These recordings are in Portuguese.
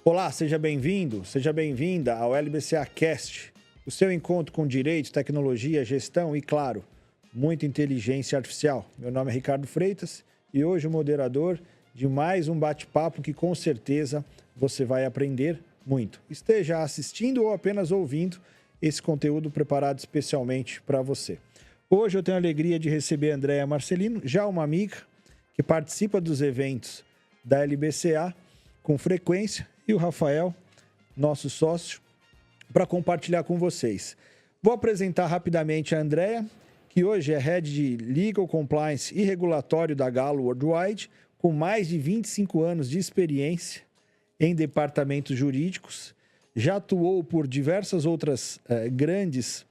Olá, seja bem-vindo, seja bem-vinda ao LBCA Cast, o seu encontro com direito, tecnologia, gestão e, claro, muita inteligência artificial. Meu nome é Ricardo Freitas e hoje o moderador de mais um bate-papo que com certeza você vai aprender muito. Esteja assistindo ou apenas ouvindo esse conteúdo preparado especialmente para você. Hoje eu tenho a alegria de receber a Andréa Marcelino, já uma amiga que participa dos eventos da LBCA com frequência, e o Rafael, nosso sócio, para compartilhar com vocês. Vou apresentar rapidamente a Andréa, que hoje é Head de Legal Compliance e Regulatório da Galo Worldwide, com mais de 25 anos de experiência em departamentos jurídicos. Já atuou por diversas outras grandes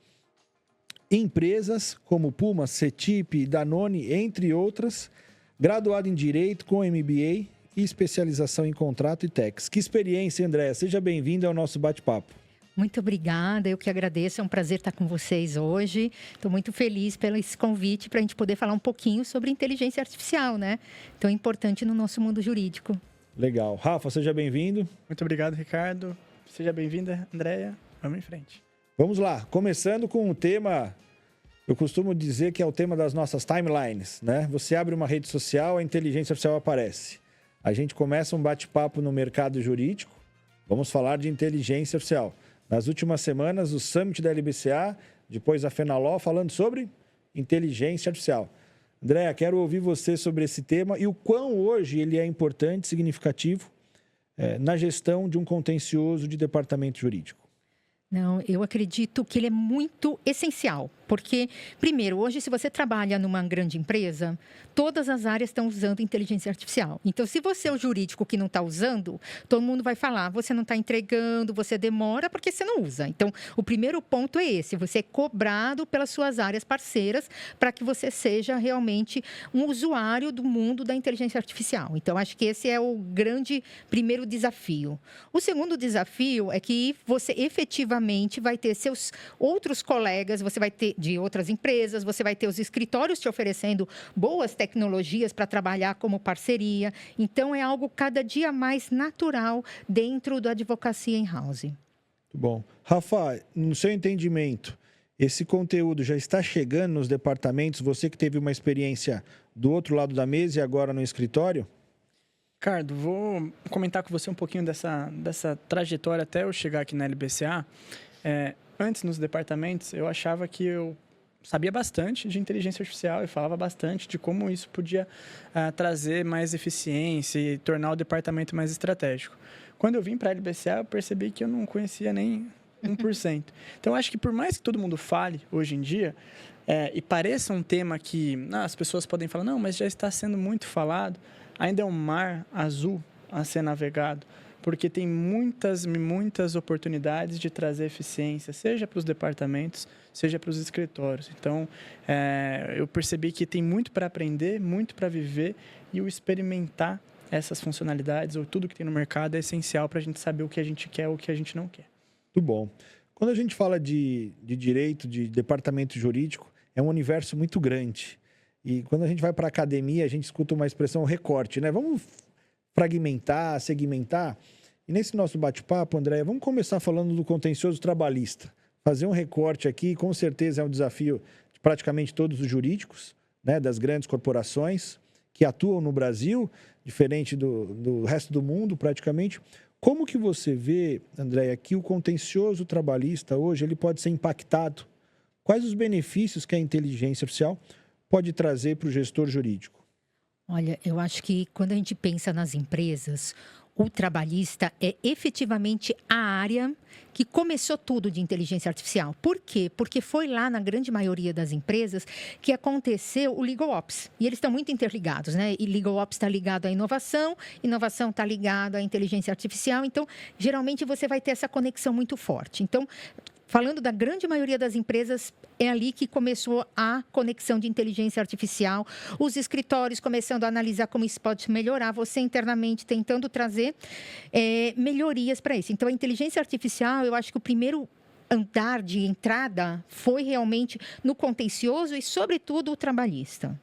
empresas, como Puma, CETIP, Danone, entre outras. Graduado em Direito com MBA e especialização em Contrato e Tax. Que experiência, Andréa. Seja bem-vinda ao nosso bate-papo. Muito obrigada, eu que agradeço, é um prazer estar com vocês hoje. Estou muito feliz pelo esse convite para a gente poder falar um pouquinho sobre inteligência artificial, né? Tão importante no nosso mundo jurídico. Legal. Rafa, seja bem-vindo. Muito obrigado, Ricardo. Seja bem-vinda, Andréa. Vamos em frente. Vamos lá, começando com um tema, eu costumo dizer que é o tema das nossas timelines, né? Você abre uma rede social, a inteligência artificial aparece. A gente começa um bate-papo no mercado jurídico, vamos falar de inteligência artificial. Nas últimas semanas, o Summit da LBCA, depois a Fenaló, falando sobre inteligência artificial. Andréa, quero ouvir você sobre esse tema e o quão hoje ele é importante, significativo, na gestão de um contencioso de departamento jurídico. Não, eu acredito que ele é muito essencial, porque, primeiro, hoje, se você trabalha numa grande empresa, todas as áreas estão usando inteligência artificial. Então, se você é o jurídico que não está usando, todo mundo vai falar, você não está entregando, você demora porque você não usa. Então, o primeiro ponto é esse, você é cobrado pelas suas áreas parceiras para que você seja realmente um usuário do mundo da inteligência artificial. Então, acho que esse é o grande primeiro desafio. O segundo desafio é que você efetivamente vai ter seus outros colegas, você vai ter de outras empresas, você vai ter os escritórios te oferecendo boas tecnologias para trabalhar como parceria. Então, é algo cada dia mais natural dentro da advocacia in-house. Muito bom. Rafa, no seu entendimento, esse conteúdo já está chegando nos departamentos? Você que teve uma experiência do outro lado da mesa e agora no escritório? Ricardo, vou comentar com você um pouquinho dessa trajetória até eu chegar aqui na LBCA. Antes, nos departamentos, eu achava que eu sabia bastante de inteligência artificial e falava bastante de como isso podia trazer mais eficiência e tornar o departamento mais estratégico. Quando eu vim para a LBCA, eu percebi que eu não conhecia nem 1%. Então, eu acho que por mais que todo mundo fale hoje em dia, e pareça um tema que as pessoas podem falar, não, mas já está sendo muito falado, ainda é um mar azul a ser navegado, porque tem muitas oportunidades de trazer eficiência, seja para os departamentos, seja para os escritórios. Então, eu percebi que tem muito para aprender, muito para viver, e o experimentar essas funcionalidades, ou tudo que tem no mercado, é essencial para a gente saber o que a gente quer ou o que a gente não quer. Muito bom. Quando a gente fala de direito, de departamento jurídico, é um universo muito grande. E quando a gente vai para a academia, a gente escuta uma expressão recorte, né? Vamos fragmentar, segmentar. E nesse nosso bate-papo, Andréa, vamos começar falando do contencioso trabalhista. Fazer um recorte aqui, com certeza é um desafio de praticamente todos os jurídicos, né? Das grandes corporações que atuam no Brasil, diferente do resto do mundo, praticamente. Como que você vê, Andréa, que o contencioso trabalhista hoje ele pode ser impactado? Quais os benefícios que a inteligência artificial pode trazer para o gestor jurídico? Olha, eu acho que quando a gente pensa nas empresas, o trabalhista é efetivamente a área que começou tudo de inteligência artificial. Por quê? Porque foi lá, na grande maioria das empresas, que aconteceu o Legal Ops. E eles estão muito interligados, né? E Legal Ops está ligado à inovação está ligado à inteligência artificial. Então, geralmente, você vai ter essa conexão muito forte. Então, falando da grande maioria das empresas, é ali que começou a conexão de inteligência artificial, os escritórios começando a analisar como isso pode melhorar, você internamente tentando trazer melhorias para isso. Então, a inteligência artificial, eu acho que o primeiro andar de entrada foi realmente no contencioso e, sobretudo, o trabalhista.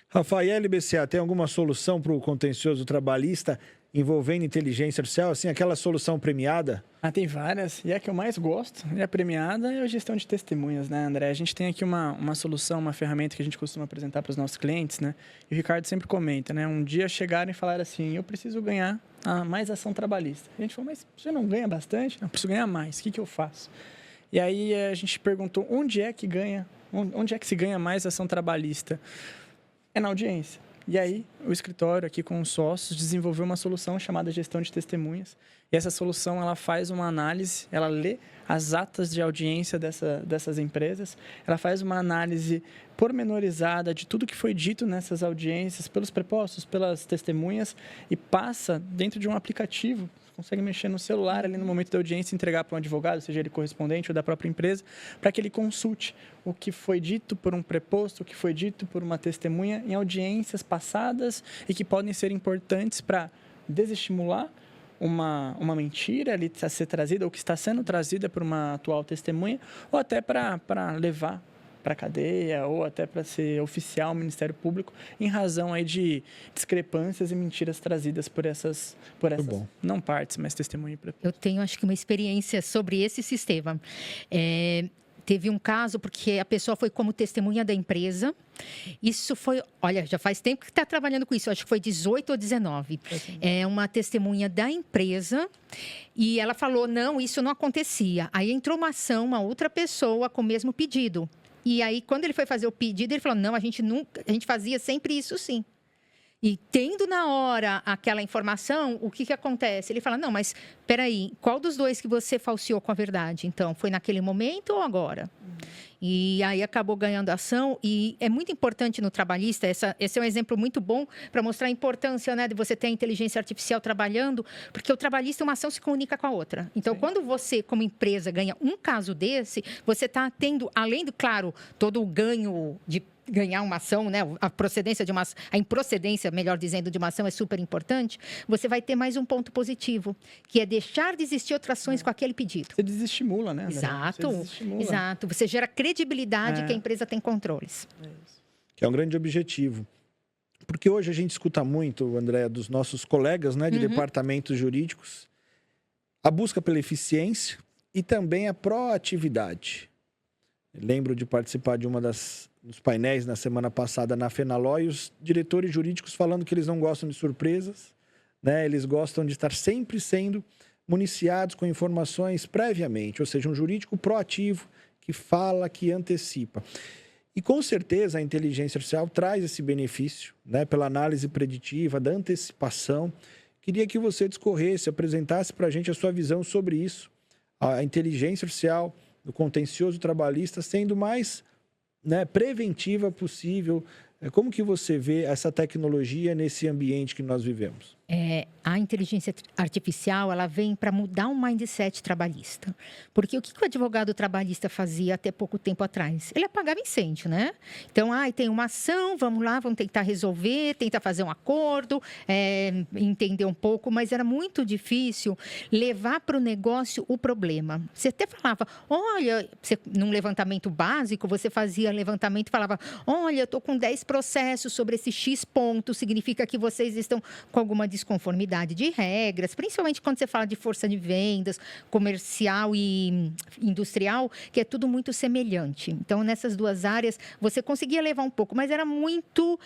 Rafael, LBCA, tem alguma solução para o contencioso trabalhista envolvendo inteligência artificial, assim, aquela solução premiada? Tem várias. E a que eu mais gosto, e a premiada, é a gestão de testemunhas, né, André? A gente tem aqui uma solução, uma ferramenta que a gente costuma apresentar para os nossos clientes, né? E o Ricardo sempre comenta, né? Um dia chegaram e falaram assim, eu preciso ganhar mais ação trabalhista. A gente falou, mas você não ganha bastante? Não, eu preciso ganhar mais. O que eu faço? E aí a gente perguntou, onde é que se ganha mais ação trabalhista? É na audiência. E aí, o escritório aqui com os sócios desenvolveu uma solução chamada gestão de testemunhas. E essa solução, ela faz uma análise, ela lê as atas de audiência dessas empresas, ela faz uma análise pormenorizada de tudo que foi dito nessas audiências, pelos prepostos, pelas testemunhas, e passa dentro de um aplicativo. Consegue mexer no celular ali no momento da audiência e entregar para um advogado, seja ele correspondente ou da própria empresa, para que ele consulte o que foi dito por um preposto, o que foi dito por uma testemunha em audiências passadas e que podem ser importantes para desestimular uma mentira ali a ser trazida ou que está sendo trazida por uma atual testemunha, ou até para levar para a cadeia ou até para ser oficial ao Ministério Público em razão aí de discrepâncias e mentiras trazidas por essas não partes, mas testemunha. Eu tenho, acho que, uma experiência sobre esse sistema. Teve um caso porque a pessoa foi como testemunha da empresa. Isso foi, olha, já faz tempo que está trabalhando com isso, acho que foi 18 ou 19. É uma testemunha da empresa e ela falou, não, isso não acontecia. Aí entrou uma ação, uma outra pessoa com o mesmo pedido. E aí, quando ele foi fazer o pedido, ele falou, não, a gente fazia sempre isso sim. E tendo na hora aquela informação, o que acontece? Ele fala, não, mas peraí, qual dos dois que você falseou com a verdade? Então, foi naquele momento ou agora? E aí acabou ganhando ação e é muito importante no trabalhista, esse é um exemplo muito bom para mostrar a importância, né, de você ter a inteligência artificial trabalhando, porque o trabalhista, uma ação se comunica com a outra. Então, quando você, como empresa, ganha um caso desse, você está tendo, além do, claro, todo o ganho de ganhar uma ação, né? A improcedência, melhor dizendo, de uma ação é super importante. Você vai ter mais um ponto positivo, que é deixar de existir outras ações com aquele pedido. Você desestimula, né, André? Exato. Você gera credibilidade que a empresa tem controles. Que é um grande objetivo. Porque hoje a gente escuta muito, André, dos nossos colegas, né, de departamentos jurídicos, a busca pela eficiência e também a proatividade. Eu lembro de participar de dos painéis na semana passada na Fenaló e os diretores jurídicos falando que eles não gostam de surpresas, né? Eles gostam de estar sempre sendo municiados com informações previamente, ou seja, um jurídico proativo que fala, que antecipa. E com certeza a inteligência artificial traz esse benefício, né? Pela análise preditiva, da antecipação. Queria que você discorresse, apresentasse para a gente a sua visão sobre isso, a inteligência artificial no contencioso trabalhista sendo mais, né, preventiva possível. Como que você vê essa tecnologia nesse ambiente que nós vivemos? A inteligência artificial, ela vem para mudar o mindset trabalhista. Porque o que o advogado trabalhista fazia até pouco tempo atrás? Ele apagava incêndio, né? Então, tem uma ação, vamos lá, vamos tentar resolver, tentar fazer um acordo, entender um pouco, mas era muito difícil levar para o negócio o problema. Você até falava, olha, num levantamento básico, você fazia levantamento e falava, olha, eu estou com 10 processos sobre esse X ponto, significa que vocês estão com alguma desconformidade de regras, principalmente quando você fala de força de vendas, comercial e industrial, que é tudo muito semelhante. Então, nessas duas áreas, você conseguia levar um pouco, mas era muito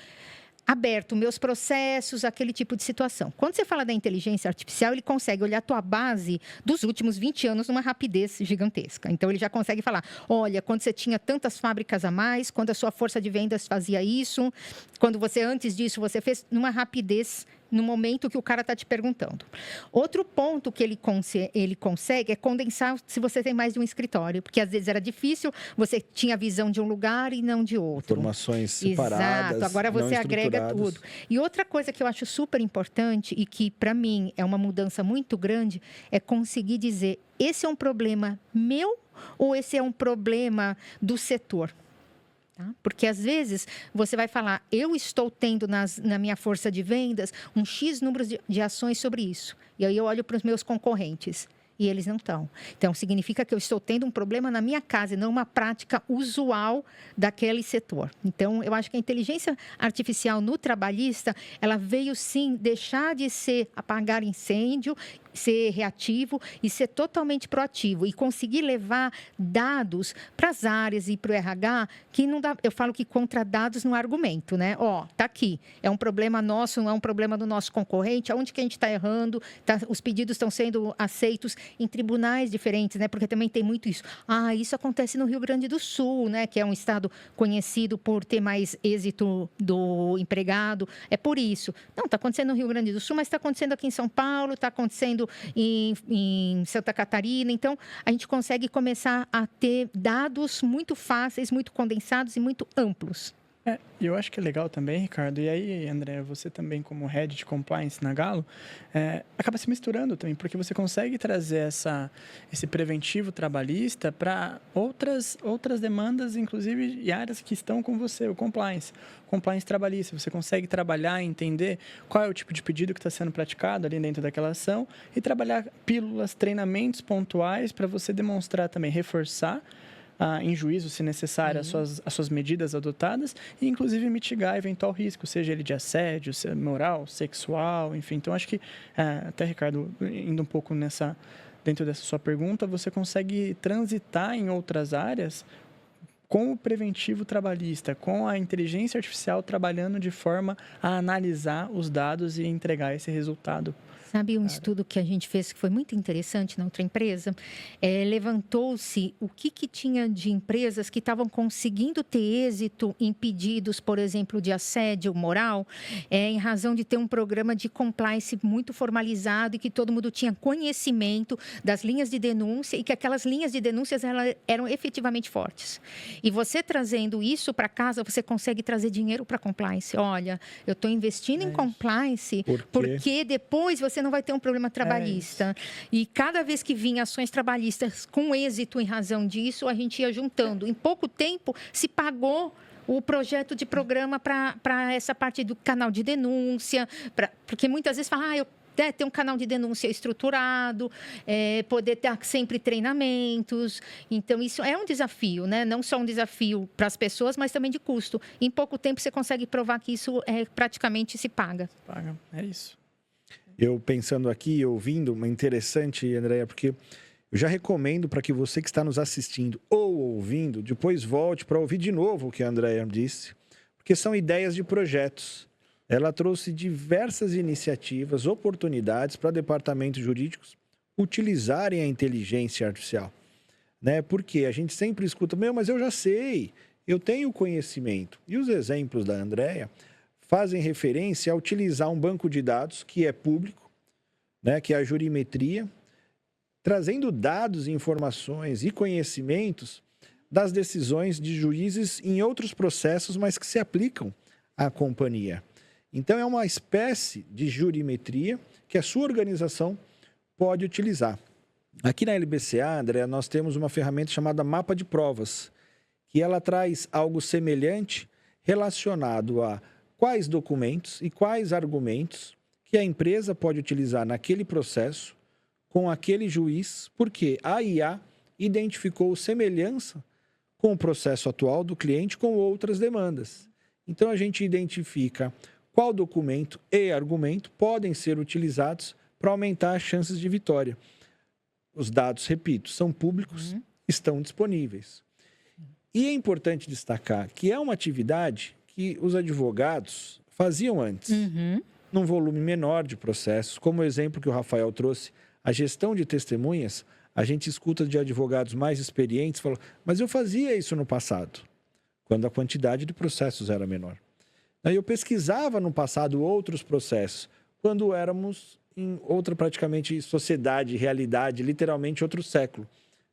aberto, meus processos, aquele tipo de situação. Quando você fala da inteligência artificial, ele consegue olhar a tua base dos últimos 20 anos numa rapidez gigantesca. Então, ele já consegue falar, olha, quando você tinha tantas fábricas a mais, quando a sua força de vendas fazia isso, quando você, antes disso, você fez numa rapidez no momento que o cara está te perguntando. Outro ponto que ele consegue é condensar se você tem mais de um escritório, porque às vezes era difícil, você tinha a visão de um lugar e não de outro. Informações separadas. Exato, agora você agrega tudo. E outra coisa que eu acho super importante e que, para mim, é uma mudança muito grande, é conseguir dizer, esse é um problema meu ou esse é um problema do setor? Tá? Porque, às vezes, você vai falar, eu estou tendo na minha força de vendas um X número de ações sobre isso. E aí eu olho para os meus concorrentes. e eles não estão. Então, significa que eu estou tendo um problema na minha casa e não uma prática usual daquele setor. Então, eu acho que a inteligência artificial no trabalhista, ela veio, sim, deixar de ser apagar incêndio, ser reativo e ser totalmente proativo e conseguir levar dados para as áreas e para o RH, que não dá, eu falo que contra dados não há argumento, né? Tá aqui, é um problema nosso, não é um problema do nosso concorrente, aonde que a gente está errando, os pedidos estão sendo aceitos em tribunais diferentes, né? Porque também tem muito isso. Isso acontece no Rio Grande do Sul, né? Que é um estado conhecido por ter mais êxito do empregado, é por isso. Não, está acontecendo no Rio Grande do Sul, mas está acontecendo aqui em São Paulo, está acontecendo em Santa Catarina. Então, a gente consegue começar a ter dados muito fáceis, muito condensados e muito amplos. E eu acho que é legal também, Ricardo, e aí, André, você também como Head de Compliance na Galo, acaba se misturando também, porque você consegue trazer esse preventivo trabalhista para outras demandas, inclusive, e áreas que estão com você, o Compliance trabalhista. Você consegue trabalhar e entender qual é o tipo de pedido que está sendo praticado ali dentro daquela ação e trabalhar pílulas, treinamentos pontuais para você demonstrar também, reforçar em juízo, se necessário, as suas medidas adotadas e, inclusive, mitigar eventual risco, seja ele de assédio, moral, sexual, enfim. Então, acho que, até, Ricardo, indo um pouco dentro dessa sua pergunta, você consegue transitar em outras áreas com o preventivo trabalhista, com a inteligência artificial trabalhando de forma a analisar os dados e entregar esse resultado. Sabe um estudo que a gente fez que foi muito interessante na outra empresa? Levantou-se o que tinha de empresas que estavam conseguindo ter êxito em pedidos, por exemplo, de assédio moral, em razão de ter um programa de compliance muito formalizado e que todo mundo tinha conhecimento das linhas de denúncia e que aquelas linhas de denúncias eram efetivamente fortes. E você trazendo isso para casa, você consegue trazer dinheiro para compliance. Olha, eu estou investindo em compliance porque depois você não vai ter um problema trabalhista. E cada vez que vinha ações trabalhistas com êxito em razão disso, a gente ia juntando. Em pouco tempo, se pagou o projeto de programa para essa parte do canal de denúncia, porque muitas vezes fala, eu ter um canal de denúncia estruturado, poder ter sempre treinamentos. Então, isso é um desafio, né? Não só um desafio para as pessoas, mas também de custo. Em pouco tempo, você consegue provar que isso praticamente se paga. Paga, é isso. Eu pensando aqui, ouvindo, uma interessante, Andréia, porque eu já recomendo para que você que está nos assistindo ou ouvindo, depois volte para ouvir de novo o que a Andréia disse, porque são ideias de projetos. Ela trouxe diversas iniciativas, oportunidades para departamentos jurídicos utilizarem a inteligência artificial, né? Porque a gente sempre escuta, mas eu já sei, eu tenho conhecimento. E os exemplos da Andréia fazem referência a utilizar um banco de dados que é público, né, que é a jurimetria, trazendo dados, informações e conhecimentos das decisões de juízes em outros processos, mas que se aplicam à companhia. Então, é uma espécie de jurimetria que a sua organização pode utilizar. Aqui na LBCA, André, nós temos uma ferramenta chamada Mapa de Provas, que ela traz algo semelhante relacionado a quais documentos e quais argumentos que a empresa pode utilizar naquele processo com aquele juiz, porque a IA identificou semelhança com o processo atual do cliente com outras demandas. Então, a gente identifica qual documento e argumento podem ser utilizados para aumentar as chances de vitória. Os dados, repito, são públicos, estão disponíveis. E é importante destacar que é uma atividade que os advogados faziam antes, num volume menor de processos. Como o exemplo que o Rafael trouxe, a gestão de testemunhas, a gente escuta de advogados mais experientes, falam, mas eu fazia isso no passado, quando a quantidade de processos era menor. Aí eu pesquisava no passado outros processos, quando éramos em outra praticamente sociedade, realidade, literalmente outro século.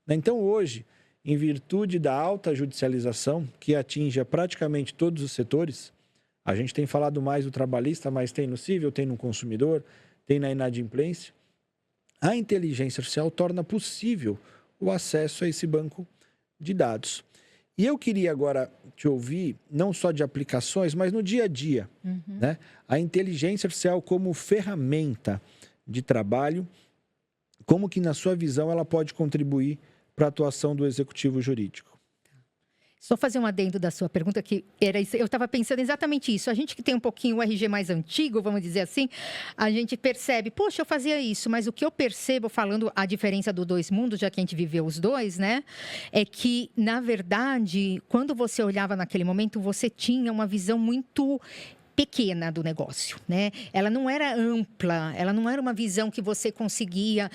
Então hoje, em virtude da alta judicialização, que atinge praticamente todos os setores, a gente tem falado mais do trabalhista, mas tem no civil, tem no consumidor, tem na inadimplência, a inteligência artificial torna possível o acesso a esse banco de dados. E eu queria agora te ouvir, não só de aplicações, mas no dia a dia, né? A inteligência artificial como ferramenta de trabalho como que, na sua visão, ela pode contribuir para a atuação do executivo jurídico? Só fazer um adendo da sua pergunta, que era isso, eu estava pensando exatamente isso. A gente que tem um pouquinho o RG mais antigo, vamos dizer assim, a gente percebe, poxa, eu fazia isso, mas o que eu percebo, falando a diferença dos dois mundos, já que a gente viveu os dois, né, é que, na verdade, quando você olhava naquele momento, você tinha uma visão muito pequena do negócio, né? Ela não era ampla, ela não era uma visão que você conseguia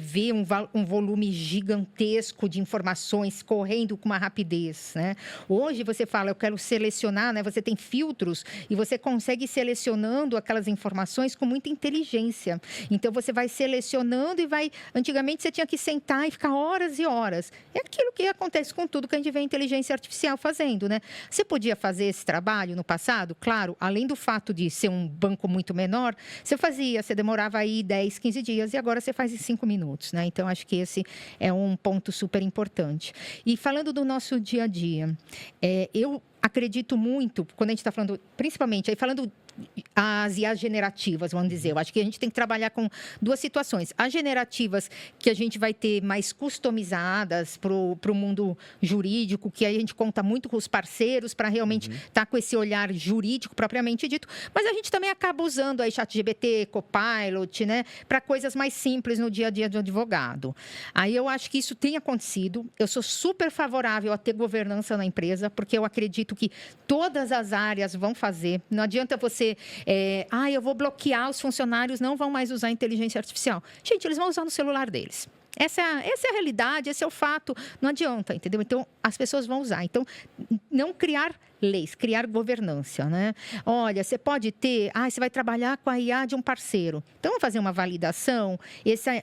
ver um volume gigantesco de informações correndo com uma rapidez, né? Hoje você fala, eu quero selecionar, né? Você tem filtros e você consegue ir selecionando aquelas informações com muita inteligência. Então você vai selecionando e vai... Antigamente você tinha que sentar e ficar horas e horas. É aquilo que acontece com tudo que a gente vê a inteligência artificial fazendo, né? Você podia fazer esse trabalho no passado? Claro, além do fato de ser um banco muito menor, você demorava aí 10, 15 dias e agora você faz em 5 minutos, né? Então, acho que esse é um ponto super importante. E falando do nosso dia a dia, eu acredito muito, quando a gente está falando, principalmente, aí falando as IAs generativas, vamos dizer. Eu acho que a gente tem que trabalhar com duas situações. As generativas que a gente vai ter mais customizadas para o mundo jurídico, que aí a gente conta muito com os parceiros para realmente estar com esse olhar jurídico propriamente dito. Mas a gente também acaba usando aí ChatGPT, Copilot, né, para coisas mais simples no dia a dia do advogado. Aí eu acho que isso tem acontecido. Eu sou super favorável a ter governança na empresa, porque eu acredito que todas as áreas vão fazer. Não adianta você eu vou bloquear, os funcionários não vão mais usar inteligência artificial. Gente, eles vão usar no celular deles. Essa é a realidade, esse é o fato. Não adianta, entendeu? Então, as pessoas vão usar. Então, não criar leis, criar governança, né? Olha, você pode ter... você vai trabalhar com a IA de um parceiro. Então, vamos fazer uma validação.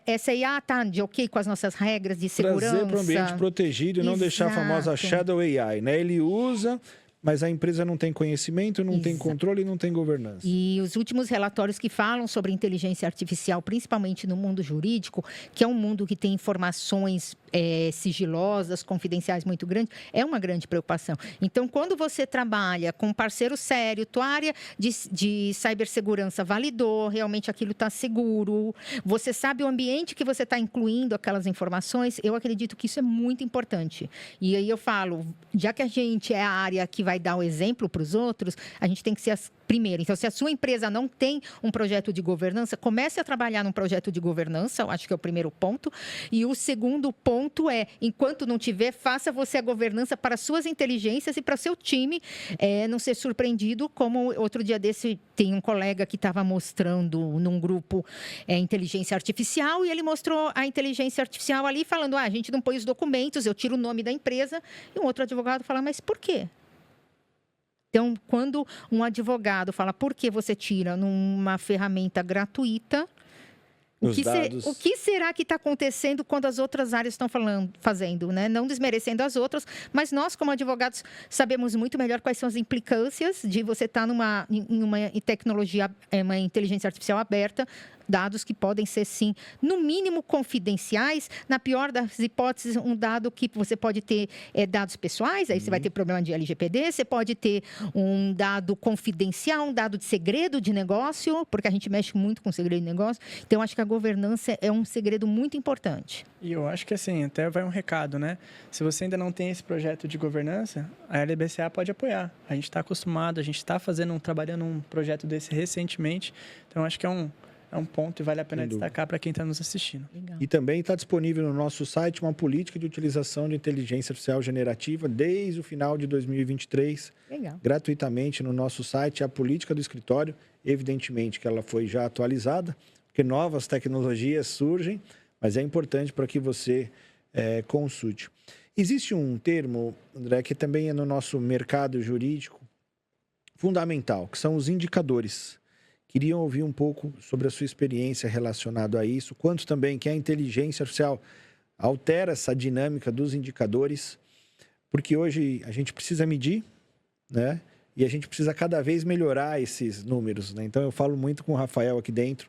Essa IA está de ok com as nossas regras de segurança. Trazer para o ambiente protegido e não deixar a famosa Shadow AI, né? Ele usa... Mas a empresa não tem conhecimento, não tem controle e não tem governança. E os últimos relatórios que falam sobre inteligência artificial, principalmente no mundo jurídico, que é um mundo que tem informações sigilosas, confidenciais muito grandes, é uma grande preocupação. Então, quando você trabalha com um parceiro sério, tua área de cibersegurança validou, realmente aquilo está seguro, você sabe o ambiente que você está incluindo aquelas informações, eu acredito que isso é muito importante. E aí eu falo, já que a gente é a área que vai dar o exemplo para os outros, a gente tem que ser primeiro. Então, se a sua empresa não tem um projeto de governança, comece a trabalhar num projeto de governança, eu acho que é o primeiro ponto. E o segundo ponto enquanto não tiver, faça você a governança para suas inteligências e para o seu time não ser surpreendido, como outro dia desse tem um colega que estava mostrando num grupo inteligência artificial e ele mostrou a inteligência artificial ali falando, a gente não põe os documentos, eu tiro o nome da empresa, e um outro advogado fala, mas por quê? Então, quando um advogado fala por que você tira numa ferramenta gratuita, o que será que está acontecendo quando as outras áreas estão fazendo, né? Não desmerecendo as outras, mas nós, como advogados, sabemos muito melhor quais são as implicâncias de você estar em uma tecnologia, uma inteligência artificial aberta, dados que podem ser, sim, no mínimo confidenciais, na pior das hipóteses, um dado que você pode ter dados pessoais, aí você vai ter problema de LGPD, você pode ter um dado confidencial, um dado de segredo de negócio, porque a gente mexe muito com segredo de negócio, então acho que a governança é um segredo muito importante. E eu acho que assim, até vai um recado, né? Se você ainda não tem esse projeto de governança, a LBCA pode apoiar. A gente está acostumado, a gente está trabalhando um projeto desse recentemente, então acho que é um ponto e vale a pena destacar para quem está nos assistindo. Legal. E também está disponível no nosso site uma política de utilização de inteligência artificial generativa desde o final de 2023. Legal. Gratuitamente no nosso site, a política do escritório. Evidentemente que ela foi já atualizada, porque novas tecnologias surgem, mas é importante para que você consulte. Existe um termo, André, que também é no nosso mercado jurídico fundamental, que são os indicadores. Queriam ouvir um pouco sobre a sua experiência relacionada a isso, quanto também que a inteligência artificial altera essa dinâmica dos indicadores, porque hoje a gente precisa medir, né? E a gente precisa cada vez melhorar esses números, né? Então, eu falo muito com o Rafael aqui dentro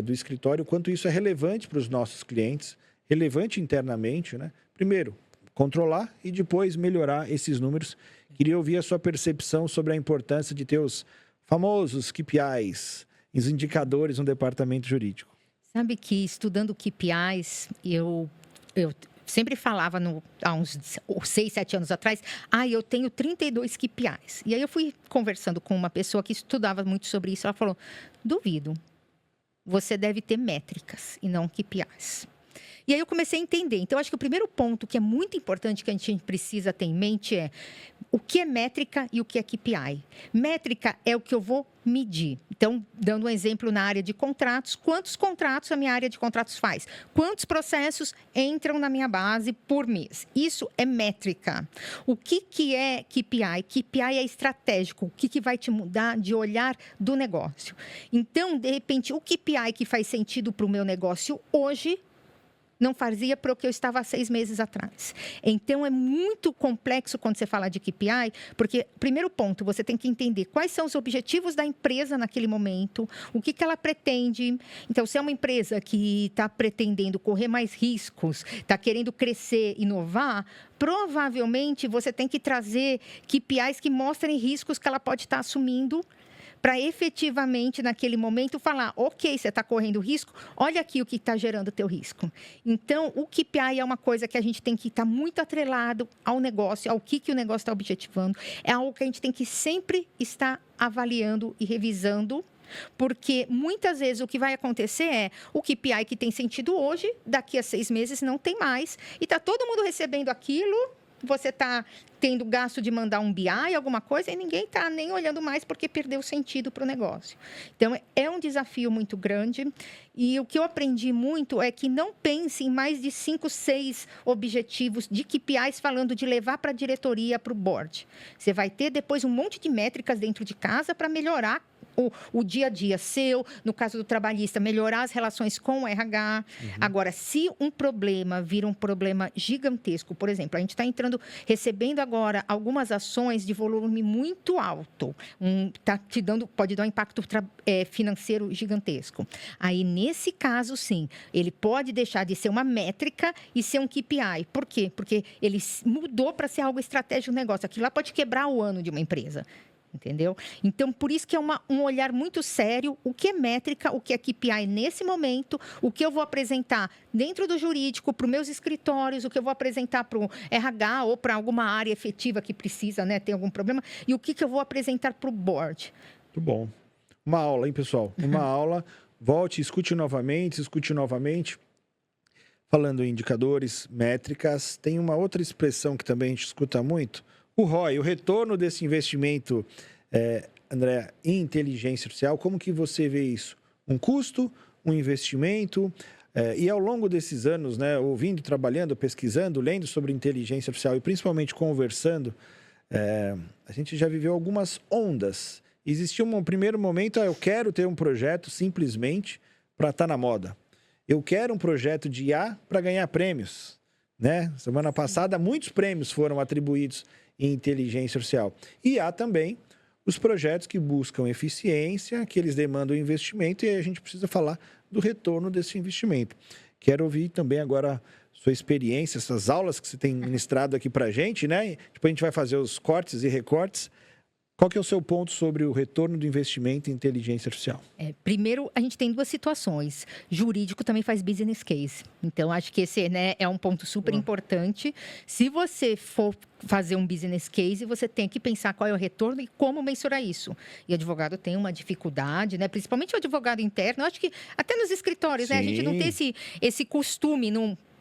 do escritório, quanto isso é relevante para os nossos clientes, relevante internamente, né? Primeiro, controlar e depois melhorar esses números. Queria ouvir a sua percepção sobre a importância de ter os famosos KPIs, os indicadores no departamento jurídico. Sabe que estudando KPIs, eu sempre falava há uns 6, 7 anos atrás, eu tenho 32 KPIs. E aí eu fui conversando com uma pessoa que estudava muito sobre isso, ela falou, duvido, você deve ter métricas e não KPIs. E aí eu comecei a entender. Então, acho que o primeiro ponto que é muito importante que a gente precisa ter em mente é o que é métrica e o que é KPI. Métrica é o que eu vou medir. Então, dando um exemplo na área de contratos, quantos contratos a minha área de contratos faz? Quantos processos entram na minha base por mês? Isso é métrica. O que é KPI? KPI é estratégico. O que vai te mudar de olhar do negócio? Então, de repente, o KPI que faz sentido para o meu negócio hoje não fazia para o que eu estava há 6 meses atrás. Então, é muito complexo quando você fala de KPI, porque, primeiro ponto, você tem que entender quais são os objetivos da empresa naquele momento, o que ela pretende. Então, se é uma empresa que está pretendendo correr mais riscos, está querendo crescer, inovar, provavelmente você tem que trazer KPIs que mostrem riscos que ela pode estar assumindo, para efetivamente, naquele momento, falar, ok, você está correndo risco, olha aqui o que está gerando o teu risco. Então, o KPI é uma coisa que a gente tem que estar muito atrelado ao negócio, ao que o negócio está objetivando. É algo que a gente tem que sempre estar avaliando e revisando, porque muitas vezes o que vai acontecer é o KPI que tem sentido hoje, daqui a 6 meses não tem mais, e está todo mundo recebendo aquilo. Você está tendo gasto de mandar um BI, alguma coisa, e ninguém está nem olhando mais porque perdeu sentido para o negócio. Então, é um desafio muito grande. E o que eu aprendi muito é que não pense em mais de 5, 6 objetivos de KPIs falando de levar para a diretoria, para o board. Você vai ter depois um monte de métricas dentro de casa para melhorar o dia a dia seu, no caso do trabalhista, melhorar as relações com o RH. Agora, se um problema vira um problema gigantesco, por exemplo, a gente está recebendo agora algumas ações de volume muito alto, pode dar um impacto financeiro gigantesco. Aí, nesse caso, sim, ele pode deixar de ser uma métrica e ser um KPI. Por quê? Porque ele mudou para ser algo estratégico no negócio. Aquilo lá pode quebrar o ano de uma empresa. Entendeu? Então, por isso que é um olhar muito sério, o que é métrica, o que é KPI nesse momento, o que eu vou apresentar dentro do jurídico, para os meus escritórios, o que eu vou apresentar para o RH ou para alguma área efetiva que precisa, né, ter algum problema, e o que eu vou apresentar para o board. Muito bom. Uma aula, hein, pessoal? Uma aula. Volte, escute novamente. Falando em indicadores, métricas, tem uma outra expressão que também a gente escuta muito, o ROI, o retorno desse investimento, André, em inteligência artificial, como que você vê isso? Um custo, um investimento, e ao longo desses anos, né, ouvindo, trabalhando, pesquisando, lendo sobre inteligência artificial e principalmente conversando, a gente já viveu algumas ondas. Existia um primeiro momento, eu quero ter um projeto simplesmente para estar na moda. Eu quero um projeto de IA para ganhar prêmios, né? Semana passada, muitos prêmios foram atribuídos em inteligência artificial. E há também os projetos que buscam eficiência, que eles demandam investimento, e aí a gente precisa falar do retorno desse investimento. Quero ouvir também agora sua experiência, essas aulas que você tem ministrado aqui para a gente, né? Depois a gente vai fazer os cortes e recortes. Qual que é o seu ponto sobre o retorno do investimento em inteligência artificial? Primeiro, a gente tem 2 situações. Jurídico também faz business case. Então, acho que esse, né, é um ponto super importante. Se você for fazer um business case, você tem que pensar qual é o retorno e como mensurar isso. E advogado tem uma dificuldade, né? Principalmente o advogado interno. Eu acho que até nos escritórios, né? A gente não tem esse costume,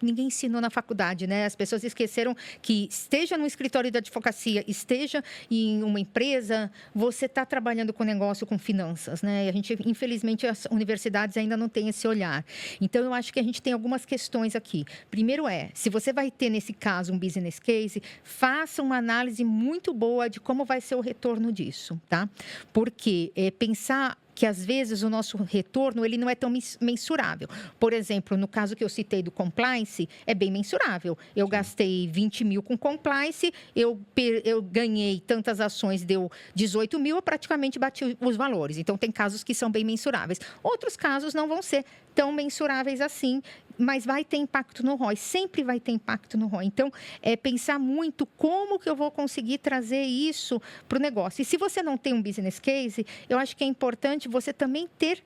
ninguém ensinou na faculdade, né? As pessoas esqueceram que esteja no escritório de advocacia, esteja em uma empresa, você está trabalhando com negócio, com finanças, né? E a gente, infelizmente, as universidades ainda não têm esse olhar. Então, eu acho que a gente tem algumas questões aqui. Primeiro se você vai ter, nesse caso, um business case, faça uma análise muito boa de como vai ser o retorno disso, tá? Porque pensar que, às vezes, o nosso retorno ele não é tão mensurável. Por exemplo, no caso que eu citei do compliance, é bem mensurável. Eu gastei 20 mil com compliance, eu ganhei tantas ações, deu 18 mil, eu praticamente bati os valores. Então, tem casos que são bem mensuráveis. Outros casos não vão ser tão mensuráveis assim, mas vai ter impacto no ROI, sempre vai ter impacto no ROI. Então, pensar muito como que eu vou conseguir trazer isso para o negócio. E se você não tem um business case, eu acho que é importante você também ter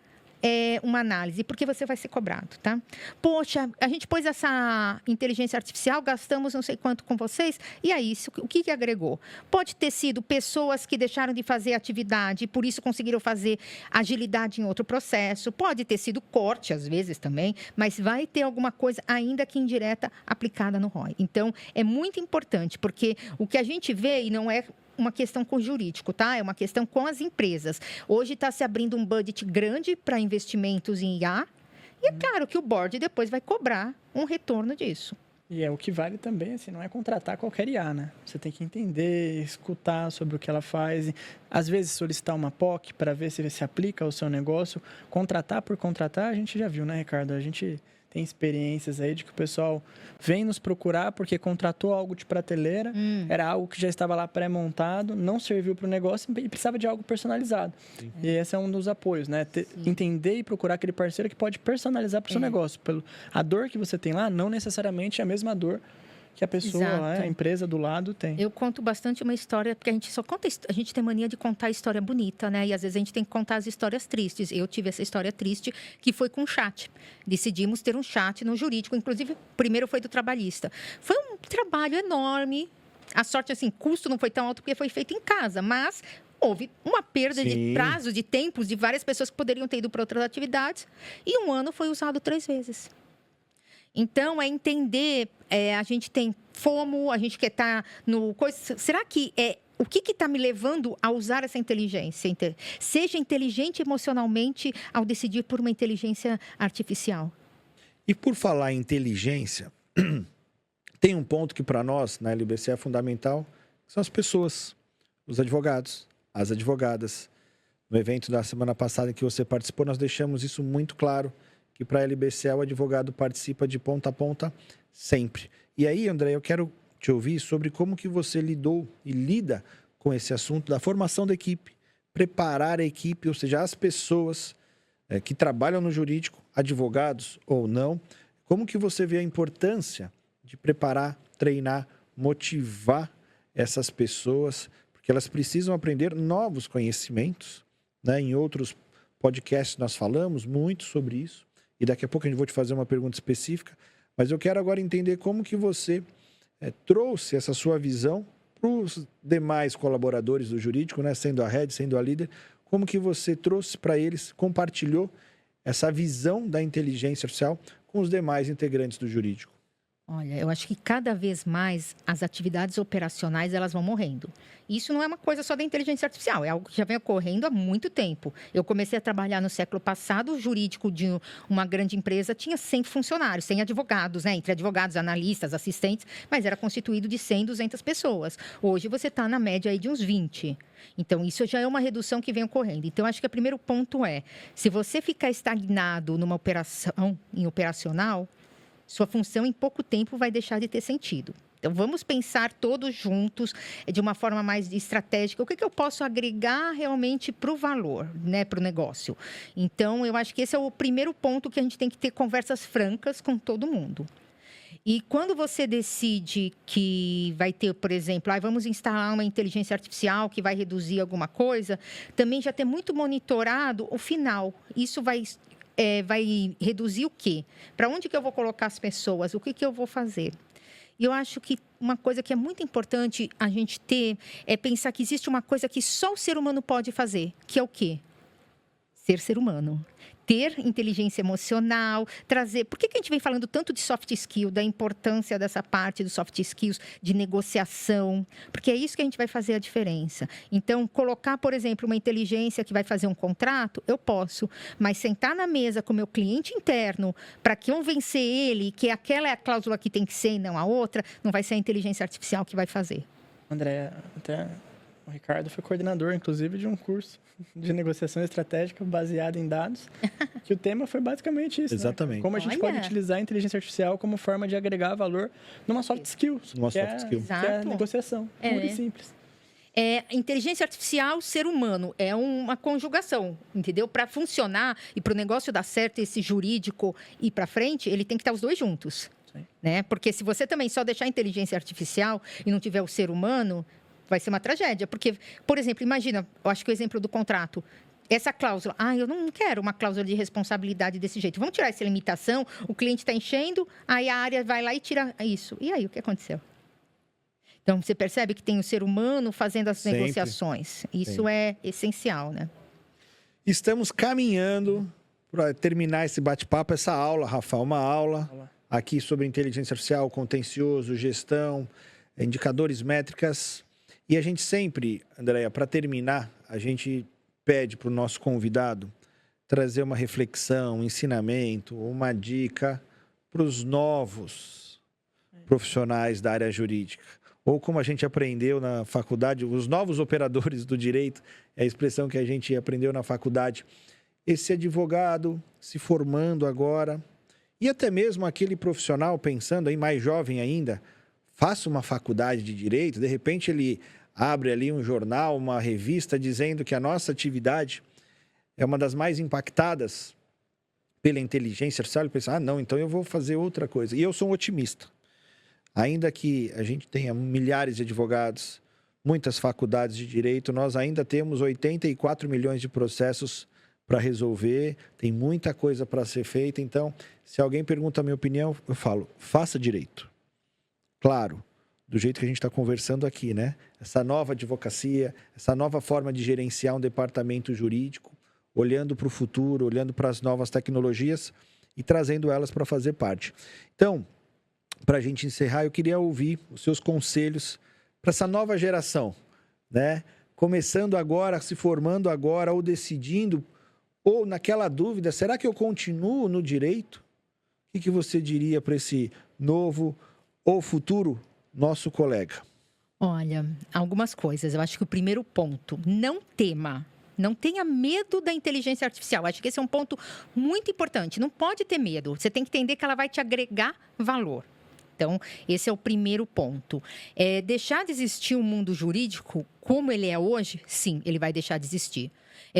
uma análise? Porque você vai ser cobrado, tá? Poxa, a gente pôs essa inteligência artificial, gastamos não sei quanto com vocês, e aí, o que agregou? Pode ter sido pessoas que deixaram de fazer atividade e por isso conseguiram fazer agilidade em outro processo, pode ter sido corte, às vezes também, mas vai ter alguma coisa, ainda que indireta, aplicada no ROI. Então, é muito importante, porque o que a gente vê, e não é uma questão com o jurídico, tá? É uma questão com as empresas. Hoje está se abrindo um budget grande para investimentos em IA, e é claro que o board depois vai cobrar um retorno disso. E é o que vale também, assim, não é contratar qualquer IA, né? Você tem que entender, escutar sobre o que ela faz, e, às vezes solicitar uma POC para ver se se aplica ao seu negócio. Contratar por contratar, a gente já viu, né, Ricardo? A gente tem experiências aí de que o pessoal vem nos procurar porque contratou algo de prateleira, era algo que já estava lá pré-montado, não serviu para o negócio e precisava de algo personalizado. Sim. E esse é um dos apoios, né? Entender e procurar aquele parceiro que pode personalizar para o seu negócio. A dor que você tem lá não necessariamente é a mesma dor que a pessoa, a empresa do lado tem. Eu conto bastante uma história, porque a gente tem mania de contar a história bonita, né? E às vezes a gente tem que contar as histórias tristes. Eu tive essa história triste, que foi com chat. Decidimos ter um chat no jurídico, inclusive, primeiro foi do trabalhista. Foi um trabalho enorme. A sorte, assim, custo não foi tão alto porque foi feito em casa, mas houve uma perda de prazo, de tempos, de várias pessoas que poderiam ter ido para outras atividades. E um ano foi usado 3 vezes. Então, é entender, a gente tem FOMO, a gente quer estar no... Será que o que está me levando a usar essa inteligência? Seja inteligente emocionalmente ao decidir por uma inteligência artificial. E por falar em inteligência, tem um ponto que para nós, na LBC, é fundamental, que são as pessoas, os advogados, as advogadas. No evento da semana passada em que você participou, nós deixamos isso muito claro, que para a LBC o advogado participa de ponta a ponta sempre. E aí, André, eu quero te ouvir sobre como que você lidou e lida com esse assunto da formação da equipe, preparar a equipe, ou seja, as pessoas que trabalham no jurídico, advogados ou não. Como que você vê a importância de preparar, treinar, motivar essas pessoas, porque elas precisam aprender novos conhecimentos, né? Em outros podcasts nós falamos muito sobre isso. E daqui a pouco a gente vai te fazer uma pergunta específica, mas eu quero agora entender como que você trouxe essa sua visão para os demais colaboradores do jurídico, né? Sendo a head, sendo a líder, como que você trouxe para eles, compartilhou essa visão da inteligência artificial com os demais integrantes do jurídico? Olha, eu acho que cada vez mais as atividades operacionais elas vão morrendo. Isso não é uma coisa só da inteligência artificial, é algo que já vem ocorrendo há muito tempo. Eu comecei a trabalhar no século passado, o jurídico de uma grande empresa tinha 100 funcionários, 100 advogados, né? Entre advogados, analistas, assistentes, mas era constituído de 100, 200 pessoas. Hoje você está na média aí de uns 20. Então, isso já é uma redução que vem ocorrendo. Então, acho que o primeiro ponto é, se você ficar estagnado numa operação, em operacional, sua função em pouco tempo vai deixar de ter sentido. Então, vamos pensar todos juntos de uma forma mais estratégica. O que eu posso agregar realmente para o valor, né, para o negócio? Então, eu acho que esse é o primeiro ponto que a gente tem que ter conversas francas com todo mundo. E quando você decide que vai ter, por exemplo, vamos instalar uma inteligência artificial que vai reduzir alguma coisa, também já ter muito monitorado o final. Isso vai reduzir o quê? Para onde que eu vou colocar as pessoas? O que eu vou fazer? E eu acho que uma coisa que é muito importante a gente ter é pensar que existe uma coisa que só o ser humano pode fazer, que é o quê? Ser humano. Ter inteligência emocional, trazer... Por que a gente vem falando tanto de soft skill, da importância dessa parte dos soft skills, de negociação? Porque é isso que a gente vai fazer a diferença. Então, colocar, por exemplo, uma inteligência que vai fazer um contrato, eu posso. Mas sentar na mesa com o meu cliente interno, para convencer ele que aquela é a cláusula que tem que ser e não a outra, não vai ser a inteligência artificial que vai fazer. André, até o Ricardo foi coordenador, inclusive, de um curso de negociação estratégica baseado em dados, que o tema foi basicamente isso. Exatamente. Né? Como a gente pode utilizar a inteligência artificial como forma de agregar valor numa soft skill. Uma soft skill. Que é a negociação, pura e simples. Inteligência artificial, ser humano, é uma conjugação, entendeu? Para funcionar e para o negócio dar certo, esse jurídico ir para frente, ele tem que estar os dois juntos. Né? Porque se você também só deixar a inteligência artificial e não tiver o ser humano, vai ser uma tragédia. Porque, por exemplo, imagina, eu acho que o exemplo do contrato, essa cláusula, eu não quero uma cláusula de responsabilidade desse jeito. Vamos tirar essa limitação, o cliente está enchendo, aí a área vai lá e tira isso. E aí, o que aconteceu? Então, você percebe que tem o ser humano fazendo as negociações. Isso é essencial, né? Estamos caminhando para terminar esse bate-papo, essa aula, Rafael, uma aula aqui sobre inteligência artificial, contencioso, gestão, indicadores, métricas. E a gente sempre, Andréia, para terminar, a gente pede para o nosso convidado trazer uma reflexão, um ensinamento, uma dica para os novos profissionais da área jurídica. Ou como a gente aprendeu na faculdade, os novos operadores do direito, é a expressão que a gente aprendeu na faculdade. Esse advogado se formando agora, e até mesmo aquele profissional pensando aí, mais jovem ainda, faça uma faculdade de direito, de repente ele abre ali um jornal, uma revista dizendo que a nossa atividade é uma das mais impactadas pela inteligência artificial, ele pensa, não, então eu vou fazer outra coisa. E eu sou um otimista. Ainda que a gente tenha milhares de advogados, muitas faculdades de direito, nós ainda temos 84 milhões de processos para resolver, tem muita coisa para ser feita. Então, se alguém pergunta a minha opinião, eu falo, faça direito. Claro, do jeito que a gente está conversando aqui, né? Essa nova advocacia, essa nova forma de gerenciar um departamento jurídico, olhando para o futuro, olhando para as novas tecnologias e trazendo elas para fazer parte. Então, para a gente encerrar, eu queria ouvir os seus conselhos para essa nova geração, né? Começando agora, se formando agora, ou decidindo, ou naquela dúvida, será que eu continuo no direito? O que você diria para esse novo ou futuro nosso colega? Olha, algumas coisas. Eu acho que o primeiro ponto, não tema. Não tenha medo da inteligência artificial. Acho que esse é um ponto muito importante. Não pode ter medo. Você tem que entender que ela vai te agregar valor. Então, esse é o primeiro ponto. Deixar de existir o mundo jurídico como ele é hoje? Sim, ele vai deixar de existir.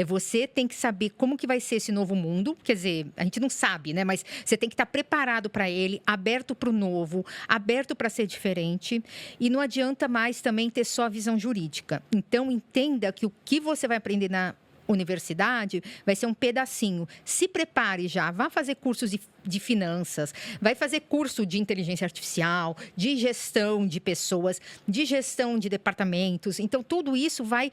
Você tem que saber como que vai ser esse novo mundo. Quer dizer, a gente não sabe, né? Mas você tem que estar preparado para ele, aberto para o novo, aberto para ser diferente. E não adianta mais também ter só a visão jurídica. Então, entenda que o que você vai aprender na universidade vai ser um pedacinho. Se prepare já, vá fazer cursos de finanças, vai fazer curso de inteligência artificial, de gestão de pessoas, de gestão de departamentos. Então, tudo isso vai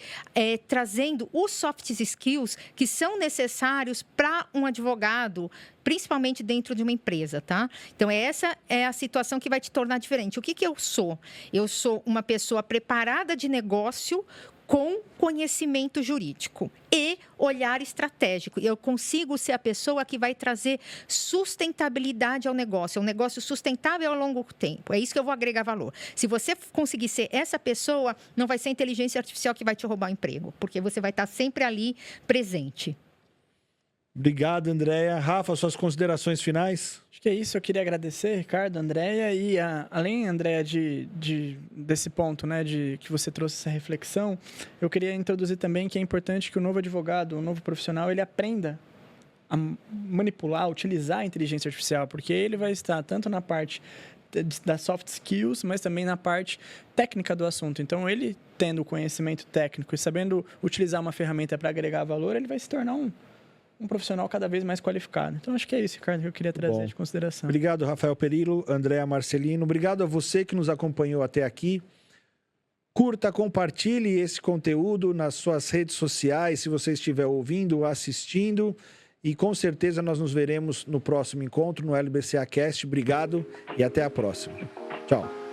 trazendo os soft skills que são necessários para um advogado, principalmente dentro de uma empresa, tá? Então, essa é a situação que vai te tornar diferente. O que eu sou? Eu sou uma pessoa preparada de negócio com conhecimento jurídico e olhar estratégico. Eu consigo ser a pessoa que vai trazer sustentabilidade ao negócio, um negócio sustentável ao longo tempo. É isso que eu vou agregar valor. Se você conseguir ser essa pessoa, não vai ser a inteligência artificial que vai te roubar o emprego, porque você vai estar sempre ali presente. Obrigado, Andréia. Rafa, suas considerações finais? Acho que é isso. Eu queria agradecer, Ricardo, Andréia, e além, Andréia, desse ponto, né, que você trouxe essa reflexão, eu queria introduzir também que é importante que o novo advogado, o novo profissional, ele aprenda a manipular, utilizar a inteligência artificial, porque ele vai estar tanto na parte das soft skills, mas também na parte técnica do assunto. Então, ele tendo o conhecimento técnico e sabendo utilizar uma ferramenta para agregar valor, ele vai se tornar um profissional cada vez mais qualificado. Então, acho que é isso, Ricardo, que eu queria trazer de consideração. Obrigado, Rafael Perillo, Andréia Marcelino. Obrigado a você que nos acompanhou até aqui. Curta, compartilhe esse conteúdo nas suas redes sociais, se você estiver ouvindo, assistindo. E com certeza nós nos veremos no próximo encontro, no LBCA Cast. Obrigado e até a próxima. Tchau.